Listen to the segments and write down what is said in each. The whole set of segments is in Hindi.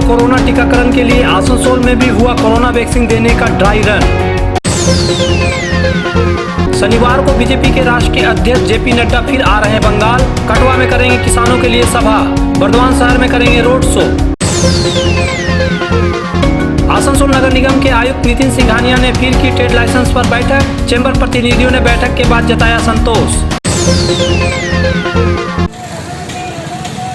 से कोरोना टीकाकरण के लिए आसनसोल में भी हुआ कोरोना वैक्सीन देने का ड्राई रन। शनिवार को बीजेपी के राष्ट्रीय अध्यक्ष जेपी नड्डा फिर आ रहे हैं बंगाल। कटवा में करेंगे किसानों के लिए सभा, बर्दवान शहर में करेंगे रोड शो। आसनसोल नगर निगम के आयुक्त नितिन सिंघानिया ने फिर की ट्रेड लाइसेंस पर बैठक। चैम्बर प्रतिनिधियों ने बैठक के बाद जताया संतोष।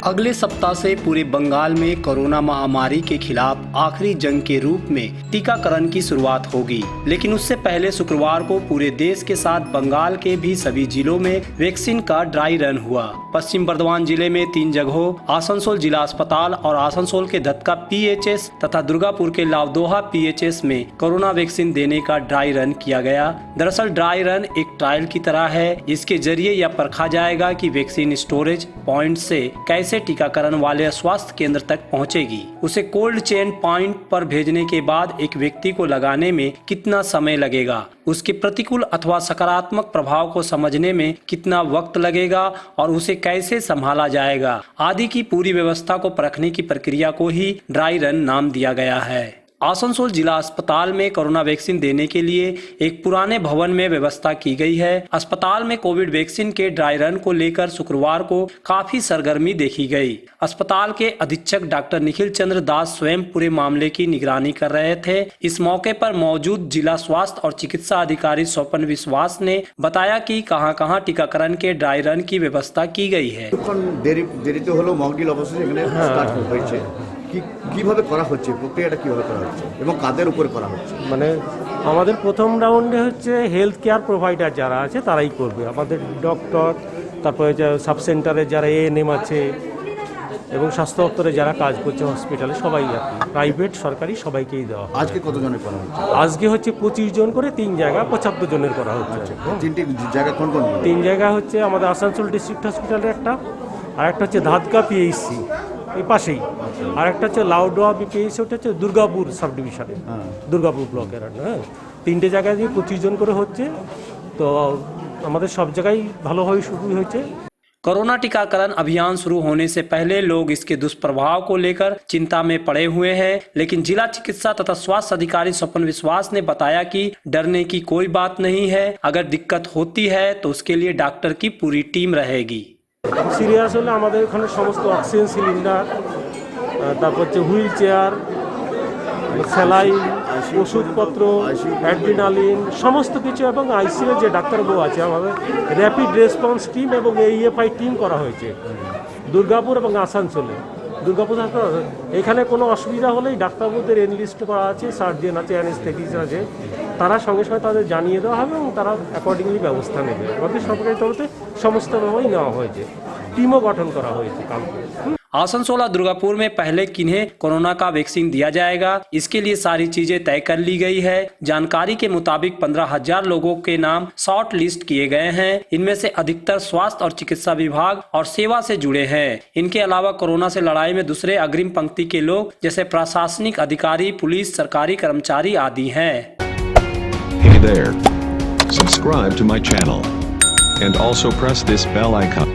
अगले सप्ताह से पूरे बंगाल में कोरोना महामारी के खिलाफ आखिरी जंग के रूप में टीकाकरण की शुरुआत होगी, लेकिन उससे पहले शुक्रवार को पूरे देश के साथ बंगाल के भी सभी जिलों में वैक्सीन का ड्राई रन हुआ। पश्चिम बर्दवान जिले में 3 जगहों, आसनसोल जिला अस्पताल और आसनसोल के धतका पीएचएस तथा दुर्गापुर के लावदोहा पीएचएस में कोरोना वैक्सीन देने का ड्राई रन किया गया। दरअसल ड्राई रन एक ट्रायल की तरह है। इसके जरिए यह परखा जाएगा कि वैक्सीन स्टोरेज पॉइंट से कैसे टीकाकरण वाले स्वास्थ्य केंद्र तक पहुंचेगी। उसे कोल्ड चेन पॉइंट पर भेजने के बाद एक व्यक्ति को लगाने में कितना समय लगेगा, उसके प्रतिकूल अथवा सकारात्मक प्रभाव को समझने में कितना वक्त लगेगा और उसे कैसे संभाला जाएगा आदि की पूरी व्यवस्था को परखने की प्रक्रिया को ही ड्राई रन नाम दिया गया है। आसनसोल जिला अस्पताल में कोरोना वैक्सीन देने के लिए एक पुराने भवन में व्यवस्था की गई है। अस्पताल में कोविड वैक्सीन के ड्राई रन को लेकर शुक्रवार को काफी सरगर्मी देखी गई। अस्पताल के अधीक्षक डॉक्टर निखिल चंद्र दास स्वयं पूरे मामले की निगरानी कर रहे थे। इस मौके पर मौजूद जिला स्वास्थ्य और चिकित्सा अधिकारी स्वपन विश्वास ने बताया कि कहां-कहां टीकाकरण के ड्राई रन की व्यवस्था की गई है। কিভাবে করা হচ্ছে, প্রক্রিয়াটা কিভাবে করা হচ্ছে এবং কাদের উপর করা হচ্ছে? মানে আমাদের প্রথম রাউন্ডে হচ্ছে হেলথ কেয়ার প্রোভাইডার যারা আছে তারাই করবে। আমাদের ডক্টর, তারপরে যে সাব সেন্টারে যারা এএনএম আছে এবং স্বাস্থ্য দপ্তরে যারা কাজ করছে হসপিটালে সবাই আর কি, প্রাইভেট সরকারি সবাইকেই দেওয়া হয়। আজকে কতজনের করা হচ্ছে? আজকে হচ্ছে 25 জন করে 3 জায়গায় 75 জনের করা হচ্ছে। তিনটি জায়গা কোন কোন? 3 জায়গা হচ্ছে আমাদের আসানসোল ডিস্ট্রিক্ট হসপিটালের একটা, আর একটা হচ্ছে ধাতকা পিএইচসি এই পাশেই, আর একটা হচ্ছে লাউডোয়া বিপিএইচসি, ওটা হচ্ছে দুর্গাপুর সাব ডিভিশনে, দুর্গাপুর ব্লকের। হ্যাঁ, 3টে জায়গায় দিয়ে 25 জন করে হচ্ছে। তো আমাদের সব জায়গায় ভালোভাবে শুরু হয়েছে। कोरोना टीकाकरण अभियान शुरू होने से पहले लोग इसके दुष्प्रभाव को लेकर चिंता में पड़े हुए हैं, लेकिन जिला चिकित्सा तथा स्वास्थ्य अधिकारी स्वपन विश्वास ने बताया कि डरने की कोई बात नहीं है। अगर दिक्कत होती है तो उसके लिए डॉक्टर की पूरी टीम रहेगी। সিরিয়াস হলে আমাদের এখানে সমস্ত অক্সিজেন সিলিন্ডার, তারপর হচ্ছে হুইল চেয়ার, স্যালাইন, ওষুধপত্র, অ্যাড্রিনালিন সমস্ত কিছু, এবং আইসিইউ যে ডাক্তারবাবু আছে আমাদের র্যাপিড রেসপন্স টিম এবং এইএফআই টিম করা হয়েছে দুর্গাপুর এবং আসানসোলে। দুর্গাপুর এখানে কোনো অসুবিধা হলেই ডাক্তারবাবুদের এনলিস্ট করা আছে, সার্জন আছে, অ্যানেস্থেটিস্ট আছে, তারা সঙ্গে সঙ্গে তাদের জানিয়ে দেওয়া হবে এবং তারা অ্যাকর্ডিংলি ব্যবস্থা নেবে। আমাদের সরকারি তরফে সমস্ত ব্যবস্থাই নেওয়া হয়েছে, টিমও গঠন করা হয়েছে কালকে। आसनसोल और दुर्गापुर में पहले किन्हें कोरोना का वैक्सीन दिया जाएगा, इसके लिए सारी चीजें तय कर ली गई है। जानकारी के मुताबिक 15,000 लोगों के नाम शॉर्ट लिस्ट किए गए हैं। इनमें से अधिकतर स्वास्थ्य और चिकित्सा विभाग और सेवा से जुड़े हैं। इनके अलावा कोरोना से लड़ाई में दूसरे अग्रिम पंक्ति के लोग जैसे प्रशासनिक अधिकारी, पुलिस, सरकारी कर्मचारी आदि हैं। Hey there. Subscribe to my channel and also press this bell icon.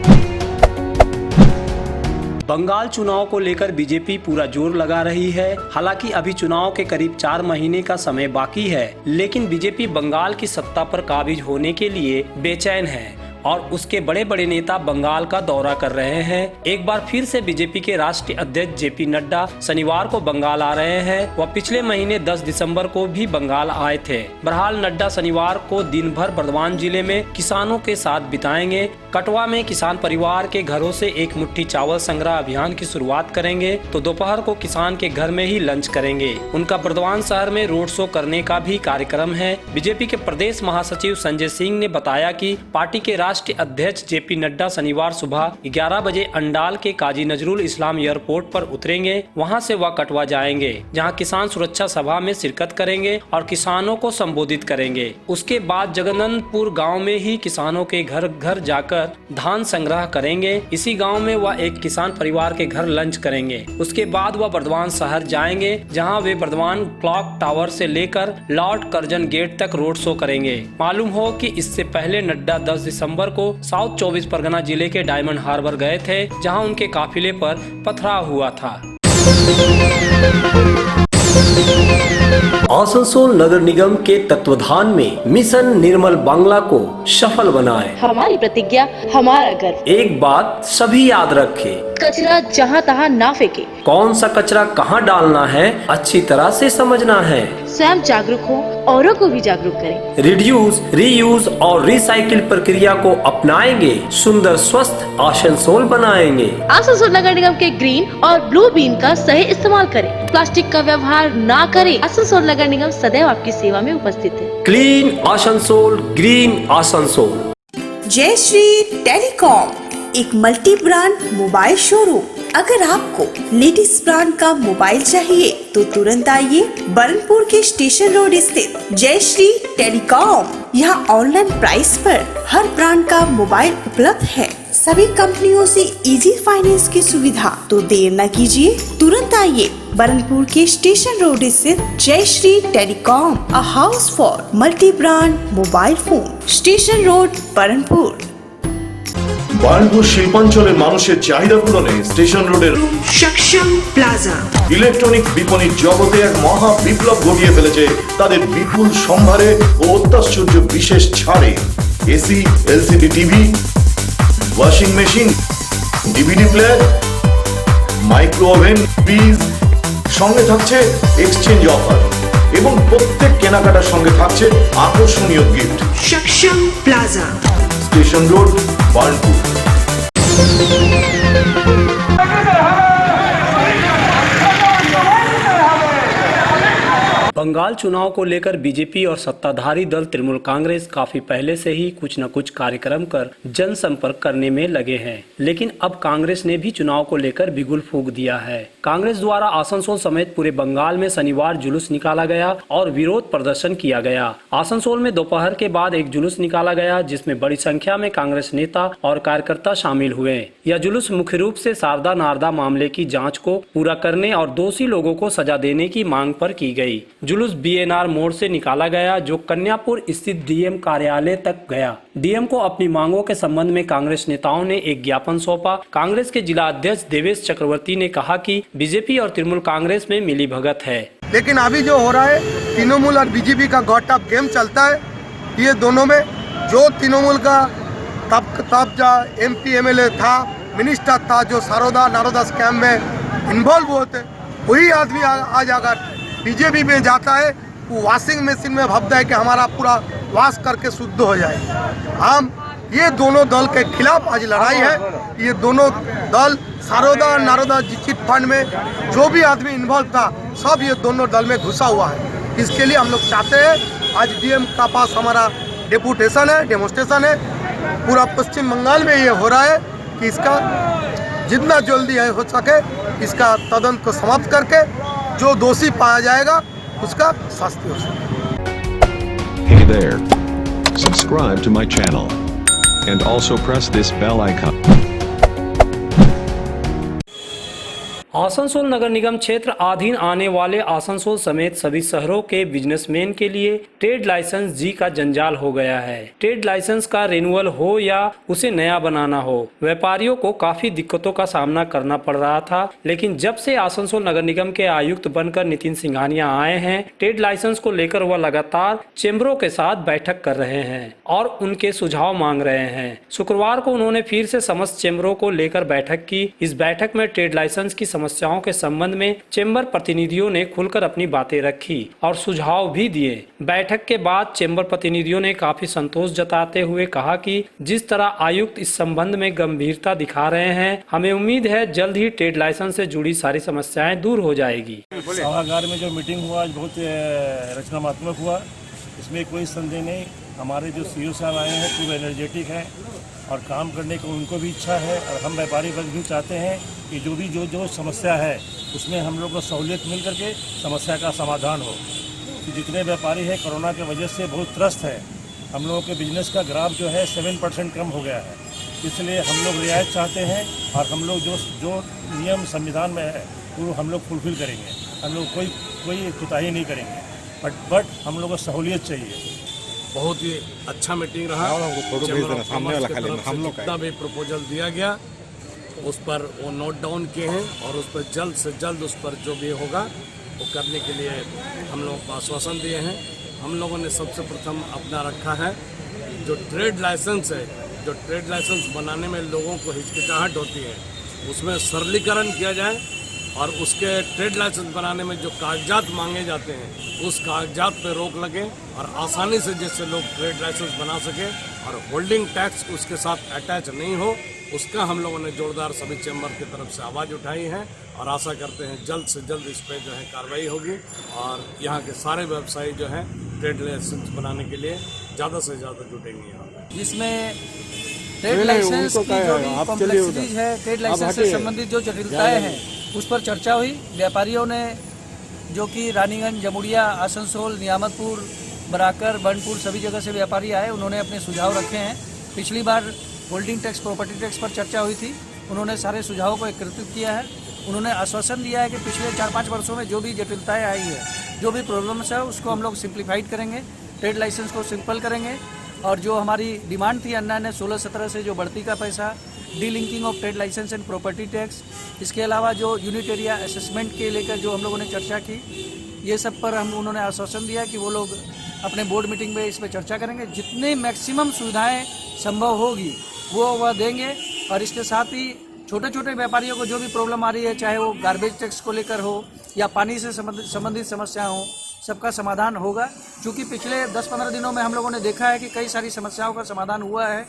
Bengal चुनाव को लेकर बीजेपी पूरा जोर लगा रही है। हालांकि अभी चुनाव के करीब 4 महीने का समय बाकी है, लेकिन बीजेपी बंगाल की सत्ता पर काबिज होने के लिए बेचैन है और उसके बड़े बड़े नेता बंगाल का दौरा कर रहे हैं। एक बार फिर से बीजेपी के राष्ट्रीय अध्यक्ष जेपी नड्डा शनिवार को बंगाल आ रहे हैं। वह पिछले महीने 10 दिसंबर को भी बंगाल आए थे। बहरहाल नड्डा शनिवार को दिन भर बर्दवान जिले में किसानों के साथ बिताएंगे। कटवा में किसान परिवार के घरों से एक मुट्ठी चावल संग्रह अभियान की शुरुआत करेंगे, तो दोपहर को किसान के घर में ही लंच करेंगे। उनका बर्दवान शहर में रोड शो करने का भी कार्यक्रम है। बीजेपी के प्रदेश महासचिव संजय सिंह ने बताया कि पार्टी के राष्ट्रीय अध्यक्ष जेपी नड्डा शनिवार सुबह 11 बजे अंडाल के काजी नजरुल इस्लाम एयरपोर्ट पर उतरेंगे। वहां से वह कटवा जाएंगे, जहां किसान सुरक्षा सभा में शिरकत करेंगे और किसानों को संबोधित करेंगे। उसके बाद जगन्नाथपुर गांव में ही किसानों के घर घर जाकर धान संग्रह करेंगे। इसी गांव में वह एक किसान परिवार के घर लंच करेंगे। उसके बाद वह बर्दवान शहर जाएंगे, जहां वे बर्दवान क्लॉक टावर से लेकर लॉर्ड कर्जन गेट तक रोड शो करेंगे। मालूम हो कि इससे पहले नड्डा 10 दिसंबर को साउथ 24 परगना जिले के डायमंड हार्बर गए थे, जहां उनके काफिले पर पथराव हुआ था। आसनसोल नगर निगम के तत्वाधान में मिशन निर्मल बांग्ला को सफल बनाएं। हमारी प्रतिज्ञा, हमारा गर्व। एक बात सभी याद रखें, कचरा जहाँ तहाँ ना फेंके। कौन सा कचरा कहाँ डालना है अच्छी तरह से समझना है। स्वयं जागरूक हो, औरों को भी जागरूक करें। रिड्यूस, रीयूज और रिसाइकिल प्रक्रिया को अपनाएंगे, सुंदर स्वस्थ आसनसोल बनाएंगे। आसनसोल नगर निगम के ग्रीन और ब्लू बीन का सही इस्तेमाल करें। प्लास्टिक का व्यवहार ना करें। आसनसोल नगर निगम सदैव आपकी सेवा में उपस्थित है। Clean Asansol, green Asansol. जय श्री टेलीकॉम, एक मल्टी ब्रांड मोबाइल शोरूम। अगर आपको लेटेस्ट ब्रांड का मोबाइल चाहिए तो तुरंत आइए बरनपुर के स्टेशन रोड स्थित जय श्री टेलीकॉम। यहाँ ऑनलाइन प्राइस पर हर ब्रांड का मोबाइल उपलब्ध है। सभी कंपनियों से इजी फाइनेंस की सुविधा। तो देर न कीजिए, तुरंत आइए बरनपुर के स्टेशन रोड स्थित Jai Shri telecom, a house for multi brand mobile phone, station road Burnpur. Burnpur শিল্পাঞ্চলের মানুষের চাহিদা পূরণে স্টেশন রোডের সক্ষম প্লাজা ইলেকট্রনিক বিপণির জগতে এক মহা বিপ্লব ঘটিয়ে ফেলেছে তাদের বিপুল সম্ভারে ও অত্যাশ্চর্য বিশেষ ছাড়ে। AC, LCD TV, washing machine, DVD player, micro oven, fridge, সঙ্গে থাকছে এক্সচেঞ্জ অফার এবং প্রত্যেক কেনাকাটার সঙ্গে থাকছে আকর্ষণীয় gift. Saksham plaza, station road, Burnpur. Bengal चुनाव को लेकर बीजेपी और सत्ताधारी दल तृणमूल कांग्रेस काफी पहले से ही कुछ न कुछ कार्यक्रम कर जनसंपर्क करने में लगे हैं, लेकिन अब कांग्रेस ने भी चुनाव को लेकर बिगुल फूंक दिया है। कांग्रेस द्वारा आसनसोल समेत पूरे बंगाल में शनिवार जुलूस निकाला गया और विरोध प्रदर्शन किया गया। आसनसोल में दोपहर के बाद एक जुलूस निकाला गया जिसमें बड़ी संख्या में कांग्रेस नेता और कार्यकर्ता शामिल हुए। यह जुलूस मुख्य रूप से शारदा नारदा मामले की जाँच को पूरा करने और दोषी लोगों को सजा देने की मांग पर की गयी। जुलूस बीएनआर मोड़ से निकाला गया जो कन्यापुर स्थित डीएम कार्यालय तक गया। डीएम को अपनी मांगों के संबंध में कांग्रेस नेताओं ने एक ज्ञापन सौंपा। कांग्रेस के जिला अध्यक्ष देवेश चक्रवर्ती ने कहा कि बीजेपी और तृणमूल कांग्रेस में मिलीभगत है, लेकिन अभी जो हो रहा है तृणमूल और बीजेपी का गॉट अप गेम चलता है। ये दोनों में जो तृणमूल का तब जो एमपी एमएलए था, मिनिस्टर था, जो शारदा नारदा स्कैम में इन्वॉल्व हुए थे, वही आदमी आज अगर बीजेपी में जाता है वो वॉशिंग मशीन में भागता है कि हमारा पूरा वॉश करके शुद्ध हो जाए। हम ये दोनों दल के खिलाफ आज लड़ाई है। ये दोनों दल शारदा नारदा चिट फंड में जो भी आदमी इन्वॉल्व था सब ये दोनों दल में घुसा हुआ है। इसके लिए हम लोग चाहते हैं आज डीएम का पास हमारा डेपुटेशन है, डेमोस्ट्रेशन है। पूरा पश्चिम बंगाल में ये हो रहा है कि इसका जितना जल्दी है हो सके इसका तदंत को समाप्त करके जो दोषी पाया जाएगा उसका शास्ति हो सके। Hey there. Subscribe to my channel. And also press this bell icon. Asansol नगर निगम क्षेत्र अधीन आने वाले आसनसोल समेत सभी शहरों के बिजनेसमैन के लिए ट्रेड लाइसेंस जी का जंजाल हो गया है। ट्रेड लाइसेंस का रिन्यूअल हो या उसे नया बनाना हो, व्यापारियों को काफी दिक्कतों का सामना करना पड़ रहा था। लेकिन जब से आसनसोल नगर निगम के आयुक्त बनकर नितिन सिंघानिया आए हैं, ट्रेड लाइसेंस को लेकर वह लगातार चेंबरों के साथ बैठक कर रहे हैं और उनके सुझाव मांग रहे हैं। शुक्रवार को उन्होंने फिर से समस्त चेंबरों को लेकर बैठक की। इस बैठक में ट्रेड लाइसेंस की समस्याओं के संबंध में चेंबर प्रतिनिधियों ने खुलकर अपनी बातें रखी और सुझाव भी दिए। बैठक के बाद चेंबर प्रतिनिधियों ने काफी संतोष जताते हुए कहा कि जिस तरह आयुक्त इस संबंध में गंभीरता दिखा रहे हैं, हमें उम्मीद है जल्द ही ट्रेड लाइसेंस से जुड़ी सारी समस्याएं दूर हो जाएगी। सभागार में जो मीटिंग हुआ आज बहुत रचनात्मक हुआ, इसमें कोई संदेह नहीं। हमारे जो सीईओ साहब आए हैं खूब एनर्जेटिक हैं और काम करने को उनको भी इच्छा है और हम व्यापारी वर्ग भी चाहते हैं कि जो समस्या है उसमें हम लोग को सहूलियत मिल करके समस्या का समाधान हो। कि जितने व्यापारी हैं कोरोना की वजह से बहुत त्रस्त है। हम लोगों के बिजनेस का ग्राफ जो है 7% कम हो गया है, इसलिए हम लोग रियायत चाहते हैं और हम लोग जो नियम संविधान में है वो हम लोग फुलफिल करेंगे। हम लोग कोई कोताही नहीं करेंगे, बट हम लोग को सहूलियत चाहिए। बहुत ही अच्छा मीटिंग रहा। जितना भी प्रपोजल दिया गया उस पर वो नोट डाउन किए हैं और उस पर जल्द से जल्द उस पर जो भी होगा वो करने के लिए हम लोगों को आश्वासन दिए हैं। हम लोगों ने सबसे प्रथम अपना रखा है जो ट्रेड लाइसेंस है, जो ट्रेड लाइसेंस बनाने में लोगों को हिचकिचाहट होती है, उसमें सरलीकरण किया जाए और उसके ट्रेड लाइसेंस बनाने में जो कागजात मांगे जाते हैं उस कागजात पे रोक लगे और आसानी से जैसे लोग ट्रेड लाइसेंस बना सके और होल्डिंग टैक्स उसके साथ अटैच नहीं हो, उसका हम लोगों ने जोरदार सभी चैम्बर की तरफ से आवाज़ उठाई है और आशा करते हैं जल्द से जल्द इस पर जो है कार्रवाई होगी और यहाँ के सारे व्यवसायी जो है ट्रेड लाइसेंस बनाने के लिए ज़्यादा से ज़्यादा जुटेंगे यहाँ पर। जिसमें ट्रेड लाइसेंस की जो भी कॉम्प्लेक्सिटीज है, ट्रेड लाइसेंस से संबंधित जो जटिलताएं हैं उस पर चर्चा हुई। व्यापारियों ने जो कि रानीगंज, जमुड़िया, आसनसोल, नियामतपुर, बराकर, बर्नपुर सभी जगह से व्यापारी आए, उन्होंने अपने सुझाव रखे हैं। पिछली बार होल्डिंग टैक्स, प्रॉपर्टी टैक्स पर चर्चा हुई थी, उन्होंने सारे सुझावों को एकत्रित किया है। उन्होंने आश्वासन दिया है कि पिछले 4-5 वर्षों में जो भी जटिलताएं आई है, जो भी प्रॉब्लम्स है उसको हम लोग सिंप्लीफाइड करेंगे, ट्रेड लाइसेंस को सिंपल करेंगे और जो हमारी डिमांड थी अन्ना ने 16-17 से जो बढ़ती का पैसा, delinking of trade licence and property tax, इसके अलावा जो यूनिट एरिया असेसमेंट के लेकर जो हम लोगों ने चर्चा की, ये सब पर उन्होंने आश्वासन दिया कि वो लोग अपने बोर्ड मीटिंग में इस पर चर्चा करेंगे। जितने मैक्सिमम सुविधाएं संभव होगी वो वह देंगे और इसके साथ ही छोटे छोटे व्यापारियों को जो भी प्रॉब्लम आ रही है, चाहे वो गार्बेज टैक्स को लेकर हो या पानी से संबंधित समस्या हो, सबका समाधान होगा। क्योंकि पिछले 10-15 दिनों में हम लोगों ने देखा है कि कई सारी समस्याओं का समाधान हुआ है।